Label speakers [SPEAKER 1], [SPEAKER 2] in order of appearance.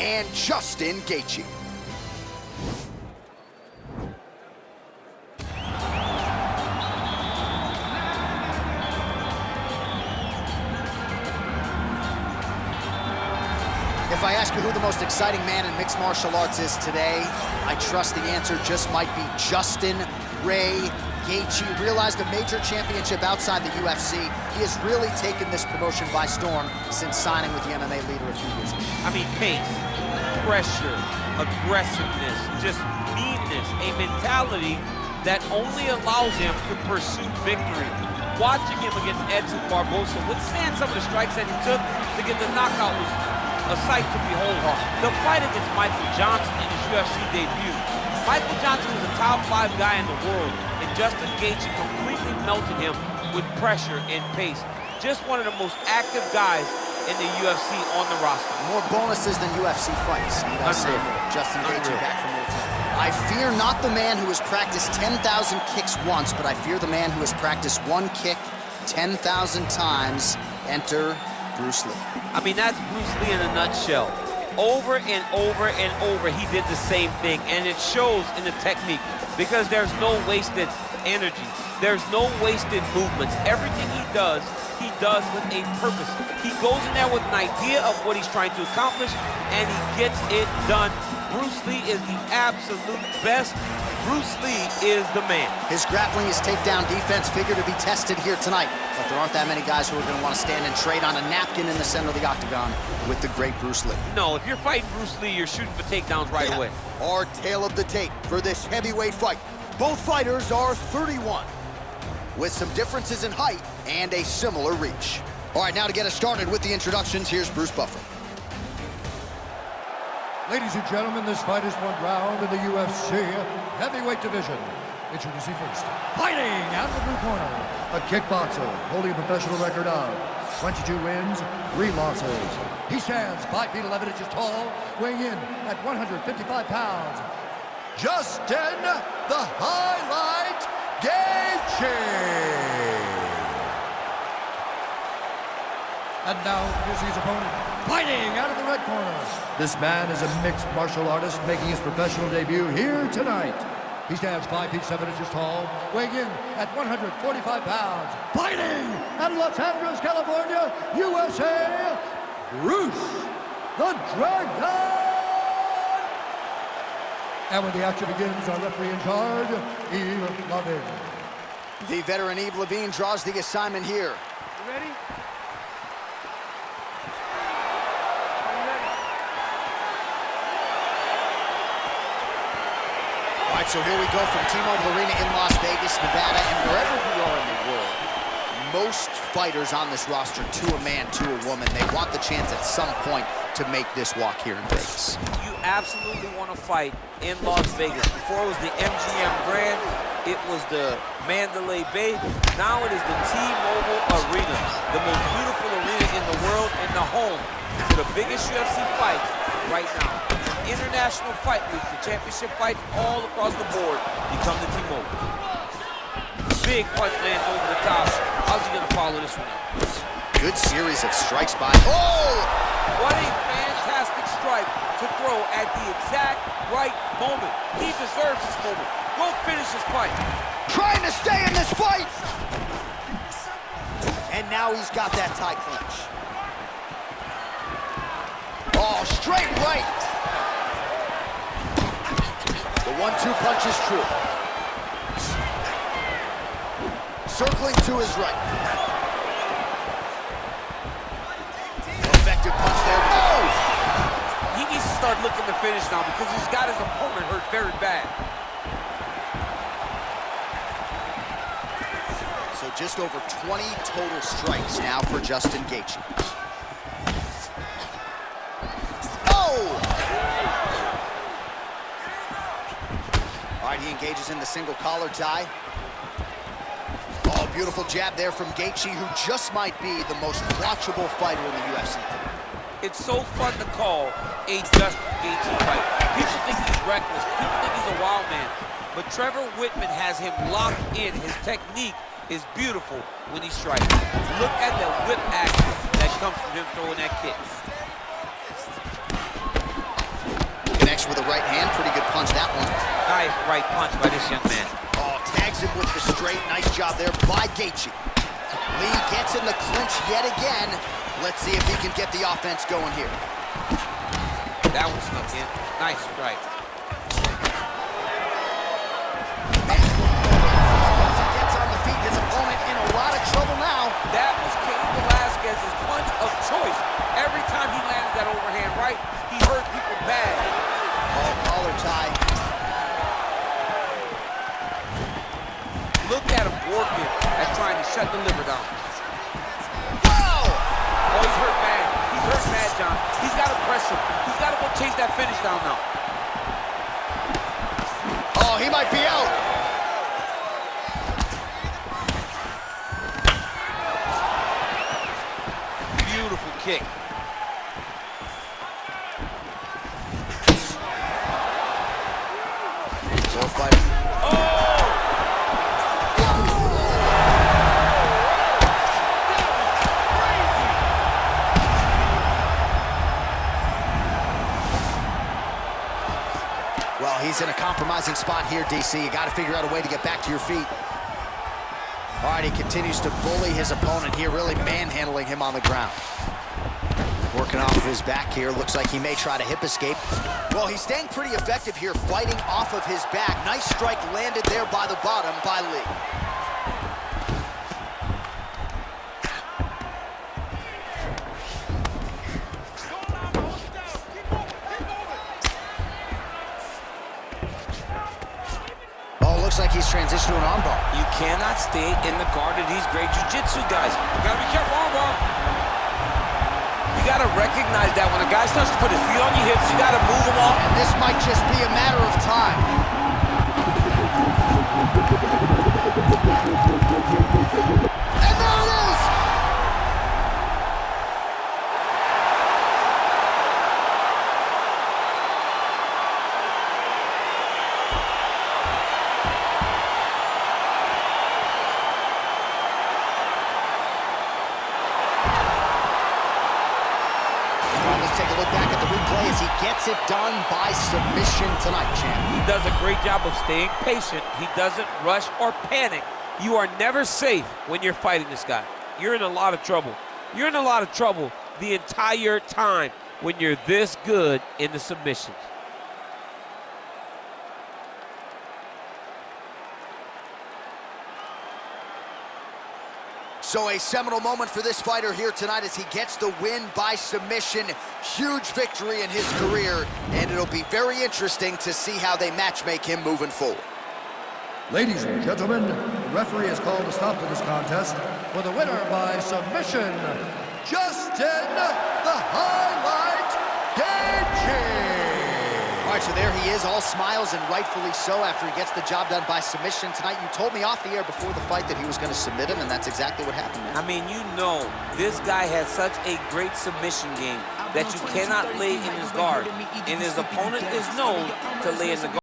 [SPEAKER 1] and Justin Gaethje. If I ask you who the most exciting man in mixed martial arts is today, I trust the answer just might be Justin Ray Gaethje. Realized a major championship outside the UFC. He has really taken this promotion by storm since signing with the MMA leader a few years ago.
[SPEAKER 2] I mean, pace, pressure, aggressiveness, just meanness, a mentality that only allows him to pursue victory. Watching him against Edson Barbosa, withstand some of the strikes that he took to get the knockout was a sight to behold. The fight against Michael Johnson in his UFC debut. Michael Johnson was a top 5 guy in the world, and Justin Gaethje completely melted him with pressure and pace. Just one of the most active guys in the UFC on the roster.
[SPEAKER 1] More bonuses than UFC fights. Need I say, Justin Gaethje back from the top. I fear not the man who has practiced 10,000 kicks once, but I fear the man who has practiced one kick 10,000 times. Enter Bruce Lee.
[SPEAKER 2] I mean, that's Bruce Lee in a nutshell. Over and over and over, he did the same thing, and it shows in the technique because there's no wasted energy. There's no wasted movements. Everything he does with a purpose. He goes in there with an idea of what he's trying to accomplish, and he gets it done. Bruce Lee is the absolute best. Bruce Lee is the man. His grappling, his takedown defense figure to be tested here tonight, but there aren't that many guys who are going to want to stand and trade on a napkin in the center of the octagon with the great Bruce Lee. No, if you're fighting Bruce Lee, you're shooting for takedowns right away.
[SPEAKER 1] Our tale of the tape for this heavyweight fight. Both fighters are 31, with some differences in height and a similar reach. All right, now to get us started with the introductions, here's Bruce Buffer.
[SPEAKER 3] Ladies and gentlemen, this fight is one round in the UFC heavyweight division. Introducing first, fighting out of the blue corner, a kickboxer holding a professional record of 22 wins, 3 losses. He stands 5 feet 11 inches tall, weighing in at 155 pounds. Justin, the Highlight Gaethje. And now, here's his opponent, fighting out of the red corner. This man is a mixed martial artist making his professional debut here tonight. He stands 5 feet 7 inches tall, weighing in at 145 pounds. Fighting out of Los Angeles, California, USA, Bruce the Dragon. And when the action begins, our referee in charge, Yves Lavigne.
[SPEAKER 1] The veteran Yves Lavigne draws the assignment here.
[SPEAKER 4] You ready?
[SPEAKER 1] All right, so here we go from T-Mobile Arena in Las Vegas, Nevada, and wherever we are in the world, most fighters on this roster, to a man, to a woman, they want the chance at some point to make this walk here in Vegas.
[SPEAKER 2] You absolutely want to fight in Las Vegas. Before it was the MGM Grand, it was the Mandalay Bay. Now it is the T-Mobile Arena, the most beautiful arena in the world and the home to the biggest UFC fights right now. International fight week, the championship fights all across the board become the T-Mobile. Big punch lands over the top. How's he gonna follow this one up?
[SPEAKER 1] Good series of strikes by... Oh!
[SPEAKER 2] What a fantastic strike to throw at the exact right moment. He deserves this moment. Go finish this fight.
[SPEAKER 1] Trying to stay in this fight! And now he's got that tie clinch. Oh, straight right! The 1-2 punch is true. Circling to his right. Effective punch there. Oh!
[SPEAKER 2] He needs to start looking to finish now because he's got his opponent hurt very bad.
[SPEAKER 1] So just over 20 total strikes now for Justin Gaethje. Oh! All right, he engages in the single collar tie. Oh, beautiful jab there from Gaethje, who just might be the most watchable fighter in the UFC today.
[SPEAKER 2] It's so fun to call a Justin Gaethje fight. People think he's reckless. People think he's a wild man. But Trevor Whitman has him locked in. His technique is beautiful when he strikes. Look at the whip action that comes from him throwing that kick.
[SPEAKER 1] with a right hand. Pretty good punch, that one.
[SPEAKER 2] Nice right punch by this young man.
[SPEAKER 1] Oh, tags him with the straight. Nice job there by Gaethje. Lee gets in the clinch yet again. Let's see if he can get the offense going here.
[SPEAKER 2] That one snuck in. Nice strike.
[SPEAKER 1] Gets on the feet. His opponent in a lot of trouble now.
[SPEAKER 2] That was Cain Velasquez's punch of choice. Every time he landed that overhand right, he hurt people bad.
[SPEAKER 1] Oh, collar tie.
[SPEAKER 2] Look at him working at trying to shut the liver down.
[SPEAKER 1] Whoa!
[SPEAKER 2] Oh, he's hurt bad. He's hurt bad, John. He's got to press him. He's got to go chase that finish down now.
[SPEAKER 1] Oh, he might be out.
[SPEAKER 2] Beautiful kick.
[SPEAKER 1] So fighting. Well, he's in a compromising spot here, DC. You got to figure out a way to get back to your feet. All right, he continues to bully his opponent here, really manhandling him on the ground. Working off of his back here. Looks like he may try to hip escape. Well, he's staying pretty effective here, fighting off of his back. Nice strike landed there by the bottom by Lee. Looks like he's transitioned to an armbar.
[SPEAKER 2] You cannot stay in the guard of these great jiu-jitsu guys. You gotta be careful, armbar. You gotta recognize that when a guy starts to put his feet on your hips, you gotta move them off.
[SPEAKER 1] And this might just be a matter of time. And there it is! Take a look back at the replay as he gets it done by submission tonight, champ.
[SPEAKER 2] He does a great job of staying patient. He doesn't rush or panic. You are never safe when you're fighting this guy. You're in a lot of trouble. You're in a lot of trouble the entire time when you're this good in the submissions.
[SPEAKER 1] So a seminal moment for this fighter here tonight as he gets the win by submission. Huge victory in his career, and it'll be very interesting to see how they matchmake him moving forward.
[SPEAKER 3] Ladies and gentlemen, the referee has called a stop to this contest for the winner by submission, Justin the Highlight Gaethje.
[SPEAKER 1] All right, so there he is, all smiles, and rightfully so after he gets the job done by submission tonight. You told me off the air before the fight that he was going to submit him, and that's exactly what happened, man.
[SPEAKER 2] I mean, you know, this guy has such a great submission game that you cannot lay in his guard, and his opponent is known to lay in the guard.